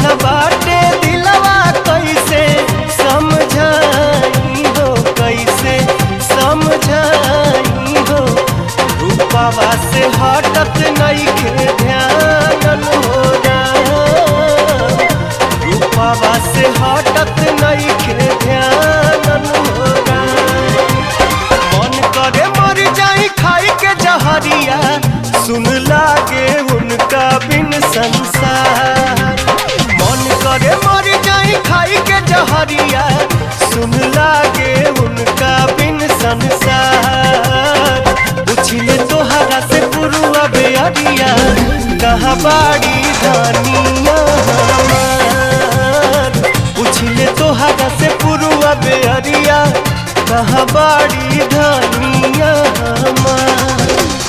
न बाटे दिलवा कैसे समझाई हो, कैसे समझाई हो। रूपावा से हटत नइखे ध्यान हो राम, रूपावा से हटत नइखे ध्यान हो राम। मन करे मर जाई खाई के जहरिया, सुन लागे उनका बिन संसार। मन करे मर जाई खाई के जहरिया, सुन लागे उनका बिन संसार। पूछिले तोहरा से पुरुआ बेअरिया, कहाँ बाड़ी धनिया हमार। पूछिले तोहरा से पुरुआ बेअरिया, कहाँ बाड़ी धनिया हमार।